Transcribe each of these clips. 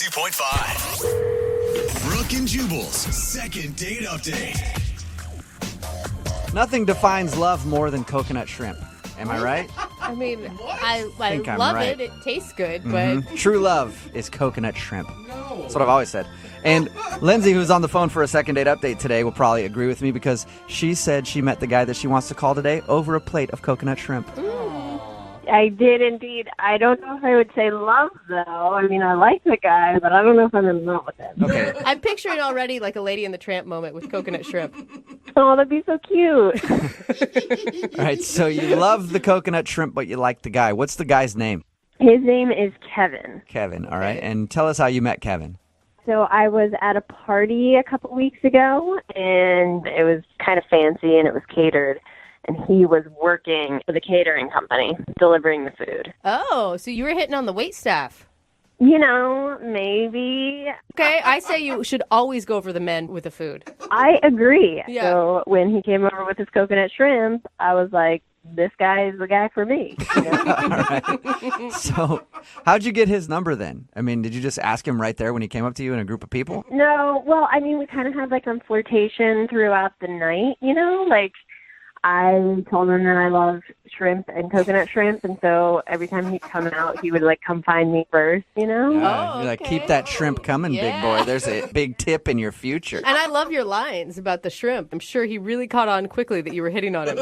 92.5. Brooke and Jubal's second date update. Nothing defines love more than coconut shrimp. Am I right? I mean, I think I'm love right. it. It tastes good, but True love is coconut shrimp. That's what I've always said. And Lindsay, who's on the phone for a second date update today, will probably agree with me because she said she met the guy that she wants to call today over a plate of coconut shrimp. I did indeed. I don't know if I would say love, though. I mean, I like the guy, but I don't know if I'm in love with him. Okay. I'm picturing already like a Lady and the Tramp moment with coconut shrimp. Oh, that'd be so cute. All right. So you love the coconut shrimp, but you like the guy. What's the guy's name? His name is Kevin. Kevin. All right. And tell us how you met Kevin. So I was at a party a couple weeks ago, and it was kind of fancy, and it was catered. And he was working for the catering company, delivering the food. Oh, so you were hitting on the wait staff. You know, maybe. Okay, I say you should always go for the men with the food. I agree. Yeah. So when he came over with his coconut shrimp, I was like, this guy is the guy for me. You know? All right. So how'd you get his number then? I mean, did you just ask him right there when he came up to you in a group of people? No, well, I mean, we kind of had like a flirtation throughout the night, you know? Like, I told him that I love shrimp and coconut shrimp, and so every time he'd come out, he would like come find me first, you know? Oh, You're like, okay. keep that shrimp coming, big Yeah. boy. There's a big tip in your future. And I love your lines about the shrimp. I'm sure he really caught on quickly that you were hitting on him.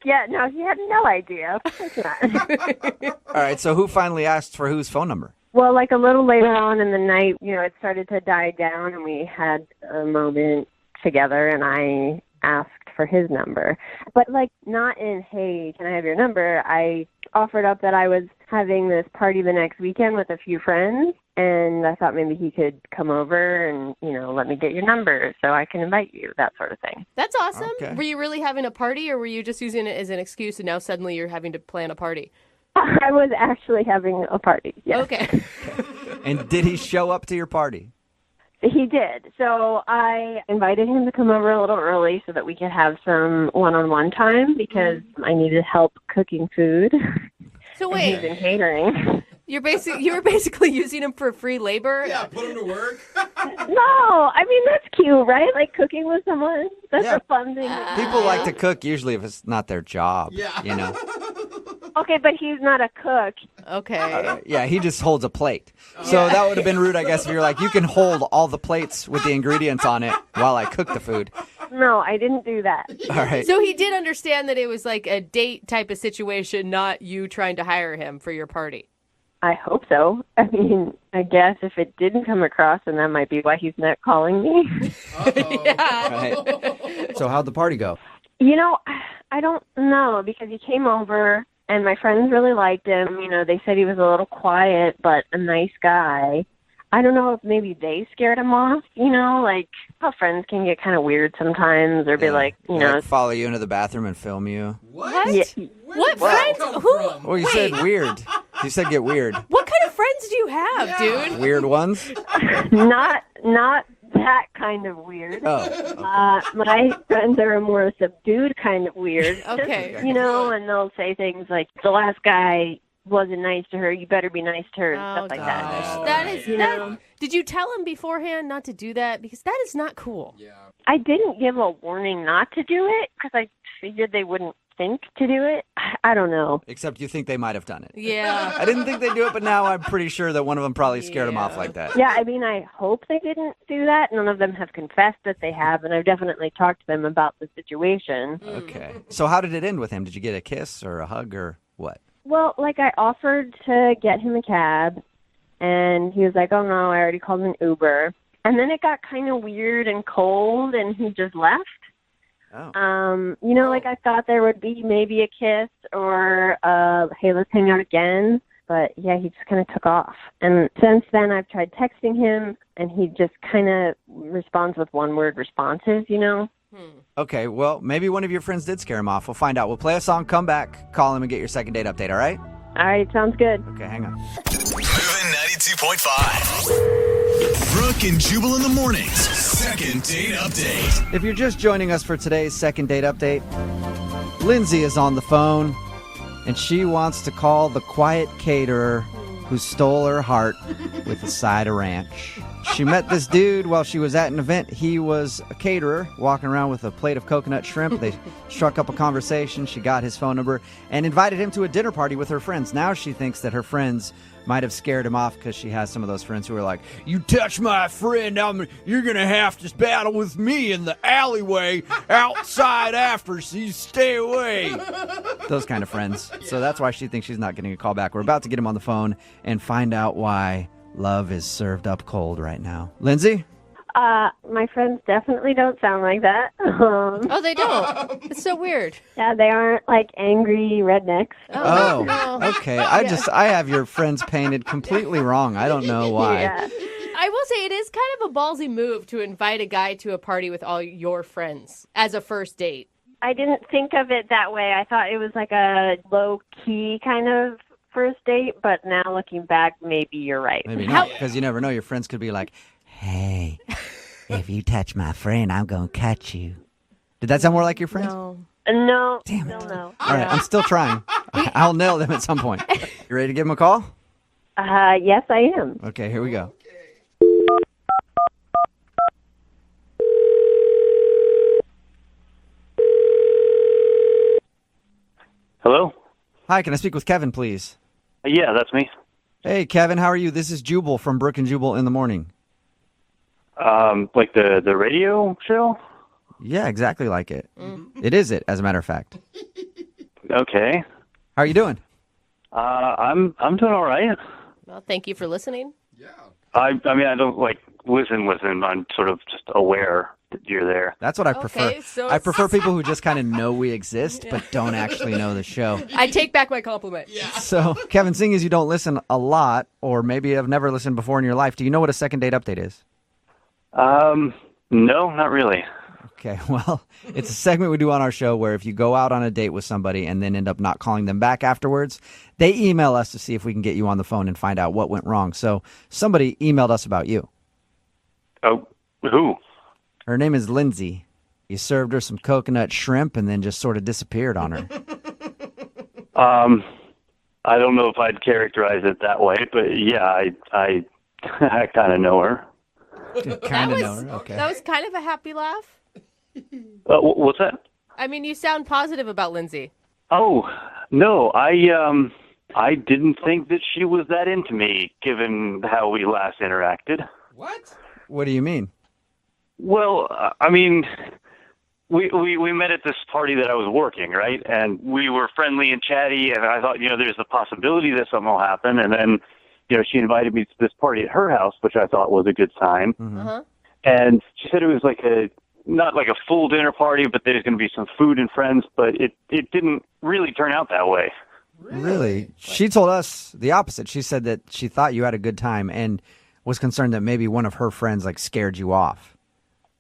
Yeah, no, he had no idea. Of course not. All right. So who finally asked for whose phone number? Well, like a little later on in the night, you know, it started to die down, and we had a moment together, and I asked for his number. But, like, not in, hey, can I have your number? I offered up that I was having this party the next weekend with a few friends, and I thought maybe he could come over and, you know, let me get your number so I can invite you, that sort of thing. That's awesome. Okay. Were you really having a party, or were you just using it as an excuse and now suddenly you're having to plan a party? I was actually having a party, yes. Okay. And did he show up to your party? He did. So I invited him to come over a little early so that we could have some one-on-one time because I needed help cooking food. So And he's wait, in catering. you were basically using him for free labor? Yeah, put him to work. No, I mean, that's cute, right? Like cooking with someone. That's Yeah. a fun thing to do. People like to cook usually if it's not their job. Yeah. You know? Okay, but he's not a cook. Okay. Yeah, he just holds a plate. So that would have been rude, I guess, if you're like, you can hold all the plates with the ingredients on it while I cook the food. No, I didn't do that. All right. So he did understand that it was like a date type of situation, not you trying to hire him for your party. I hope so. I mean, I guess if it didn't come across, then that might be why he's not calling me. Yeah. Right. So how'd the party go? You know, I don't know because he came over and my friends really liked him. You know, they said he was a little quiet but a nice guy. I don't know if maybe they scared him off, you know, like how friends can get kind of weird sometimes or be like, you know. Like follow you into the bathroom and film you. What? Yeah. What Where'd friends? that come Who? from? Well, you said weird. You said get weird. What kind of friends do you have, dude? Weird ones? Not that kind of weird. Oh. My friends are a more subdued kind of weird. Okay. You know, and they'll say things like, the last guy wasn't nice to her, you better be nice to her, and Oh, stuff like that. gosh. That is, You that, know. did you tell him beforehand not to do that? Because that is not cool. Yeah. I didn't give a warning not to do it because I figured they wouldn't think to do it. I don't know. Except you think they might have done it. Yeah. I didn't think they'd do it, but now I'm pretty sure that one of them probably scared him off Yeah. like that. Yeah, I mean, I hope they didn't do that. None of them have confessed that they have, and I've definitely talked to them about the situation. Okay. So how did it end with him? Did you get a kiss or a hug or what? Well, like I offered to get him a cab, and he was like, oh no, I already called an Uber. And then it got kind of weird and cold, and he just left. Oh. You know, like I thought there would be maybe a kiss or, hey, let's hang out again. But yeah, he just kind of took off. And since then, I've tried texting him, and he just kind of responds with one-word responses, you know? Okay, well, maybe one of your friends did scare him off. We'll find out. We'll play a song, come back, call him, and get your second date update, all right? All right, sounds good. Okay, hang on. Moving 92.5. Brooke and Jubal in the mornings. Second date update. If you're just joining us for today's second date update, Lindsay is on the phone, and she wants to call the quiet caterer who stole her heart with a side of ranch. She met this dude while she was at an event. He was a caterer walking around with a plate of coconut shrimp. They struck up a conversation. She got his phone number and invited him to a dinner party with her friends. Now she thinks that her friends might have scared him off because she has some of those friends who are like, you touch my friend, you're going to have to battle with me in the alleyway outside after, so you stay away. Those kind of friends. So that's why she thinks she's not getting a call back. We're about to get him on the phone and find out why love is served up cold right now. Lindsay? My friends definitely don't sound like that. Oh, they don't. It's so weird. Yeah, they aren't like angry rednecks. Oh, okay. I have your friends painted completely wrong. I don't know why. Yeah. I will say it is kind of a ballsy move to invite a guy to a party with all your friends as a first date. I didn't think of it that way. I thought it was like a low-key kind of first date, but now looking back, maybe you're right. Maybe not, because you never know. Your friends could be like, hey, if you touch my friend, I'm going to cut you. Did that sound more like your friends? No. No, Damn it. still no. All right, I'm still trying. I'll nail them at some point. You ready to give them a call? Yes, I am. Okay, here we go. Hello? Hi, can I speak with Kevin, please? Yeah, that's me. Hey, Kevin, how are you? This is Jubal from Brook and Jubal in the Morning. Like the radio show? Yeah, exactly like it. It is it, as a matter of fact. Okay. How are you doing? I'm doing all right. Well, thank you for listening. I mean, I don't like listen. I'm sort of just aware that you're there. That's what I prefer. Okay, so I prefer people who just kind of know we exist, but don't actually know the show. I take back my compliment. So, Kevin, seeing as you don't listen a lot, or maybe have never listened before in your life, do you know what a second date update is? No, not really. Okay, well, it's a segment we do on our show where if you go out on a date with somebody and then end up not calling them back afterwards, they email us to see if we can get you on the phone and find out what went wrong. So somebody emailed us about you. Oh, who? Her name is Lindsay. You served her some coconut shrimp and then just sort of disappeared on her. I don't know if I'd characterize it that way, but yeah, I I kind of know her. Kind of know her. Okay. That was kind of a happy laugh. What's that? I mean, you sound positive about Lindsay. Oh, no, I didn't think that she was that into me, given how we last interacted. What do you mean? Well, I mean, we met at this party that I was working, right? And we were friendly and chatty, and I thought, there's the possibility that something will happen. And then, she invited me to this party at her house, which I thought was a good sign. Mm-hmm. Uh-huh. And she said it was like not like a full dinner party, but there's going to be some food and friends, but it didn't really turn out that way. Really? She told us the opposite. She said that she thought you had a good time and was concerned that maybe one of her friends scared you off.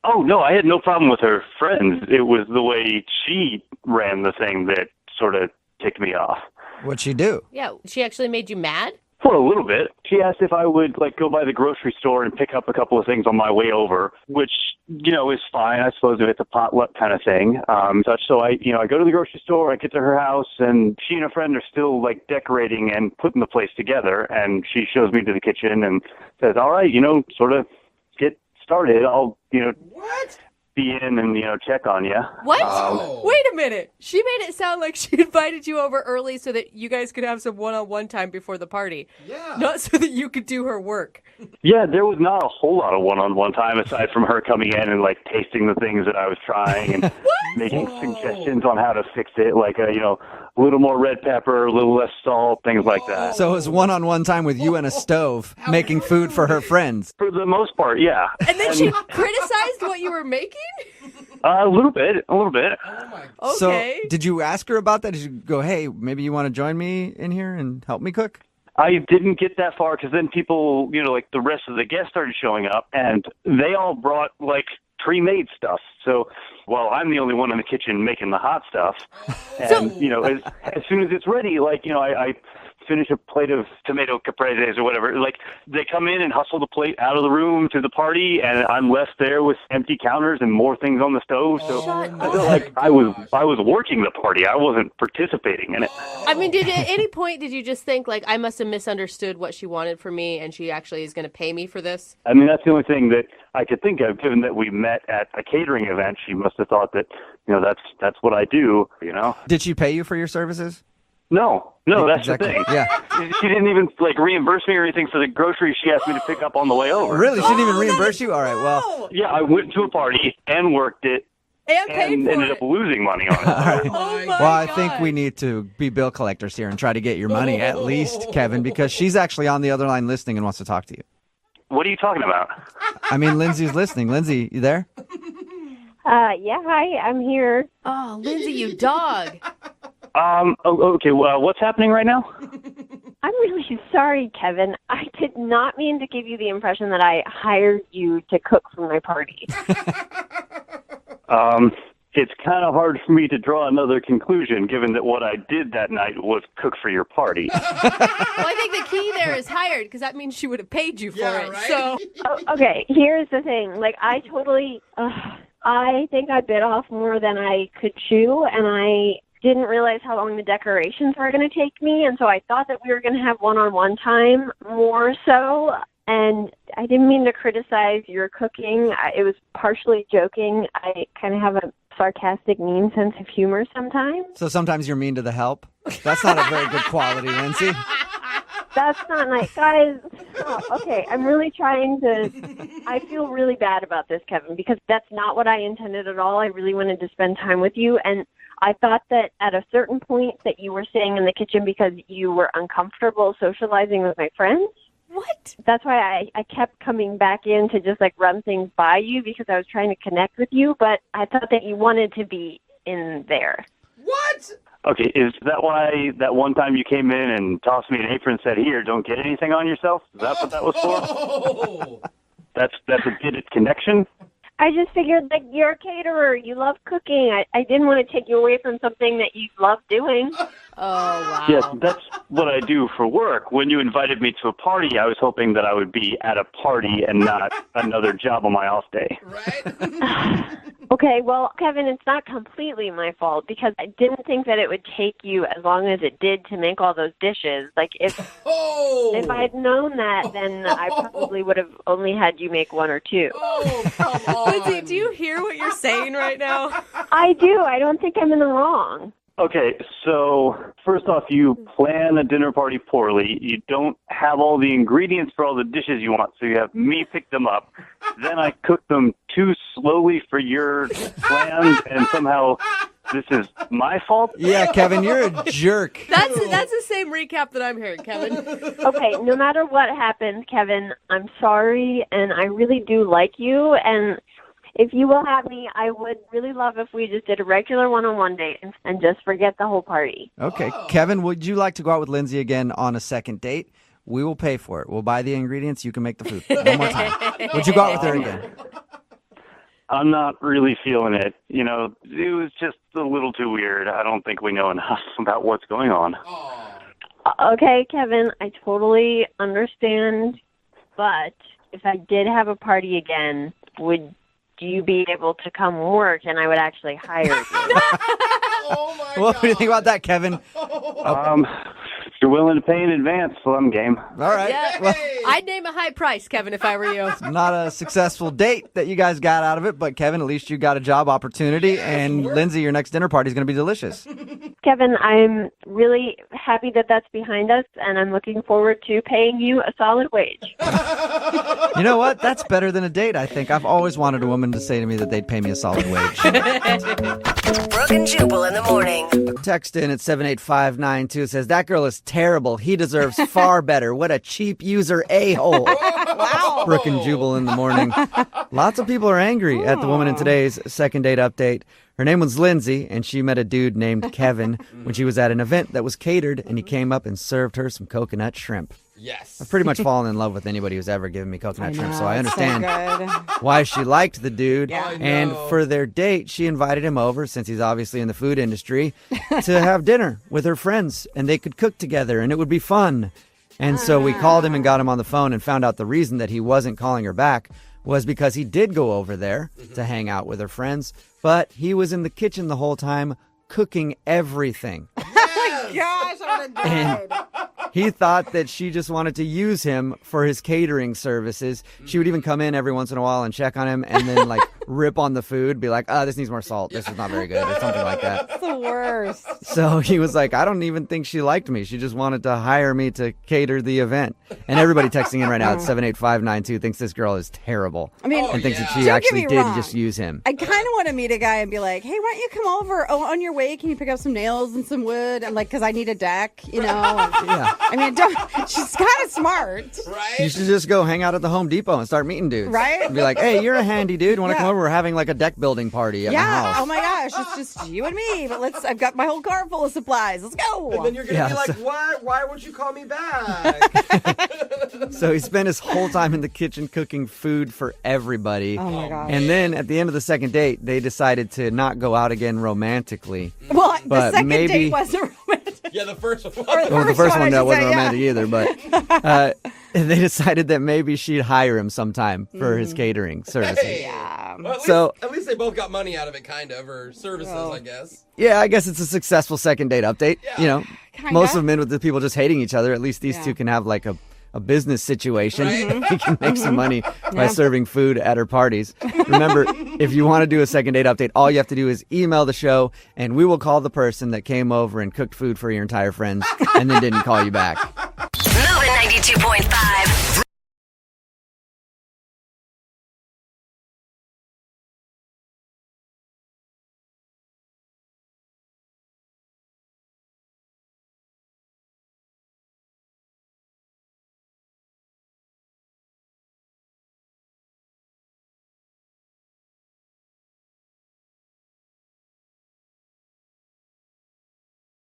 Oh, no, I had no problem with her friends. It was the way she ran the thing that sort of ticked me off. What'd she do? Yeah, she actually made you mad? For a little bit. She asked if I would go by the grocery store and pick up a couple of things on my way over, which, is fine. I suppose if it's a potluck kind of thing. So I go to the grocery store, I get to her house, and she and a friend are still decorating and putting the place together. And she shows me to the kitchen and says, all right, sort of get started. I'll, What? be in and, check on you. What? Wait a minute. She made it sound like she invited you over early so that you guys could have some one-on-one time before the party. Yeah. Not so that you could do her work. Yeah, there was not a whole lot of one-on-one time aside from her coming in and tasting the things that I was trying and making suggestions on how to fix it, a little more red pepper, a little less salt, things like that. So it was one-on-one time with you and a stove making food for her friends. For the most part, yeah. And then she criticized what you were making? A little bit. Okay. So did you ask her about that? Did you go, hey, maybe you want to join me in here and help me cook? I didn't get that far because then people, the rest of the guests started showing up, and they all brought, pre-made stuff. So while I'm the only one in the kitchen making the hot stuff, and, as soon as it's ready, I finish a plate of tomato capreses or whatever. Like, they come in and hustle the plate out of the room to the party, and I'm left there with empty counters and more things on the stove. So I feel like I was working the party. I wasn't participating in it. I mean, at any point did you just think, like, I must have misunderstood what she wanted from me and she actually is going to pay me for this? I mean, that's the only thing that I could think of, given that we met at a catering event. She must have thought that, that's what I do, Did she pay you for your services? No, that's Exactly. the thing. Yeah. She didn't even, reimburse me or anything for the groceries she asked me to pick up on the way over. Really? She didn't even reimburse you? All right, well. Yeah, I went to a party and worked it And paid and for ended it. up losing money on it. All right. Oh my Well, I think God. we need to be bill collectors here and try to get your money at least, Kevin, because she's actually on the other line listening and wants to talk to you. What are you talking about? I mean, Lindsay's listening. Lindsay, you there? Yeah, hi, I'm here. Oh, Lindsay, you dog. Okay, well, what's happening right now? I'm really sorry, Kevin. I did not mean to give you the impression that I hired you to cook for my party. It's kind of hard for me to draw another conclusion, given that what I did that night was cook for your party. Well, I think the key there is hired, because that means she would have paid you for it. right? So, Okay, here's the thing. I think I bit off more than I could chew, and I didn't realize how long the decorations were going to take me, and so I thought that we were going to have one-on-one time more so, and I didn't mean to criticize your cooking. It was partially joking. I kind of have a sarcastic, mean sense of humor sometimes. So sometimes you're mean to the help. That's not a very good quality, Lindsay. That's not nice. Guys, okay, I'm really trying to... I feel really bad about this, Kevin, because that's not what I intended at all. I really wanted to spend time with you, and I thought that at a certain point that you were staying in the kitchen because you were uncomfortable socializing with my friends. what? That's why I kept coming back in to just, run things by you because I was trying to connect with you, but I thought that you wanted to be in there. What? Okay, is that why that one time you came in and tossed me an apron and said, "Here, don't get anything on yourself"? Is that what that was for? Oh. That's a bit of connection? I just figured, you're a caterer. You love cooking. I didn't want to take you away from something that you love doing. Oh, wow. Yes, that's what I do for work. When you invited me to a party, I was hoping that I would be at a party and not another job on my off day. Right? Okay, well, Kevin, it's not completely my fault because I didn't think that it would take you as long as it did to make all those dishes. If I'd known that, then I probably would have only had you make one or two. Oh, come on. Lindsay, do you hear what you're saying right now? I do. I don't think I'm in the wrong. Okay, so first off, you plan a dinner party poorly. You don't have all the ingredients for all the dishes you want, so you have me pick them up. Then I cook them too slowly for your plans, and somehow this is my fault? Yeah, Kevin, you're a jerk. That's the same recap that I'm hearing, Kevin. Okay, no matter what happens, Kevin, I'm sorry, and I really do like you, and if you will have me, I would really love if we just did a regular one-on-one date and just forget the whole party. Okay, Kevin, would you like to go out with Lindsay again on a second date? We will pay for it. We'll buy the ingredients. You can make the food. One more time. Would you go out with her again? I'm not really feeling it. It was just a little too weird. I don't think we know enough about what's going on. Okay, Kevin, I totally understand, but if I did have a party again, would you be able to come work and I would actually hire you? Oh, my What God. do you think about that, Kevin? If you're willing to pay in advance, well, I'm game. All right. Yeah. Well, I'd name a high price, Kevin, if I were you. not a successful date that you guys got out of it, but Kevin, at least you got a job opportunity. And Lindsay, your next dinner party is going to be delicious. Kevin, I'm really happy that that's behind us, and I'm looking forward to paying you a solid wage. You know what? That's better than a date, I think. I've always wanted a woman to say to me that they'd pay me a solid wage. Brooke and Jubal in the morning. Text in at 78592 says, that girl is terrible. He deserves far better. What a cheap user a-hole. Wow. Brooke and Jubal in the morning. Lots of people are angry at the woman in today's second date update. Her name was Lindsay, and she met a dude named Kevin when she was at an event that was catered, and he came up and served her some coconut shrimp. Yes. I've pretty much fallen in love with anybody who's ever given me coconut shrimp, so I it's so understand good. why she liked the dude. Yeah. I And know. for their date, she invited him over, since he's obviously in the food industry, to have dinner with her friends, and they could cook together, and it would be fun. And so we called him and got him on the phone and found out the reason that he wasn't calling her back was because he did go over there to hang out with her friends, but he was in the kitchen the whole time cooking everything. Gosh, I would have died. He thought that she just wanted to use him for his catering services. She would even come in every once in a while and check on him and then like rip on the food, be like, this needs more salt. This is not very good or something like that. It's the worst. So he was like, I don't even think she liked me. She just wanted to hire me to cater the event. And everybody texting in right now at 78592 thinks this girl is terrible. I mean, And thinks that she Don't get actually me did wrong. just use him. I kind of want to meet a guy and be like, hey, why don't you come over? Oh, on your way, can you pick up some nails and some wood? I'm like, because I need a deck, you know? Yeah. I mean, she's kind of smart. You Right? should just go hang out at the Home Depot and start meeting dudes. Right? And be like, hey, you're a handy dude. Want to Yeah. come over? We're having like a deck building party at my Yeah. house. Oh my gosh, it's just you and me. But I've got my whole car full of supplies. Let's go. And then you're going to Yeah, be like, so- what? Why won't you call me back? So he spent his whole time in the kitchen cooking food for everybody. Oh my gosh. And then at the end of the second date, they decided to not go out again romantically. Well, the But second maybe- date wasn't romantic. yeah, the first one. Well, the First first one, I one that should wasn't say, yeah. romantic either, but they decided that maybe she'd hire him sometime for his catering services. Hey. Yeah. Well, So- at least they both got money out of it, kind of, or services, I guess. Yeah, I guess it's a successful second date update. Yeah. You know, Kinda. most of them in with the people just hating each other. At least these Yeah. two can have like a business situation. Right. He can make some money by serving food at her parties. Remember, if you want to do a second date update, all you have to do is email the show, and we will call the person that came over and cooked food for your entire friends and then didn't call you back. Moving 92.5.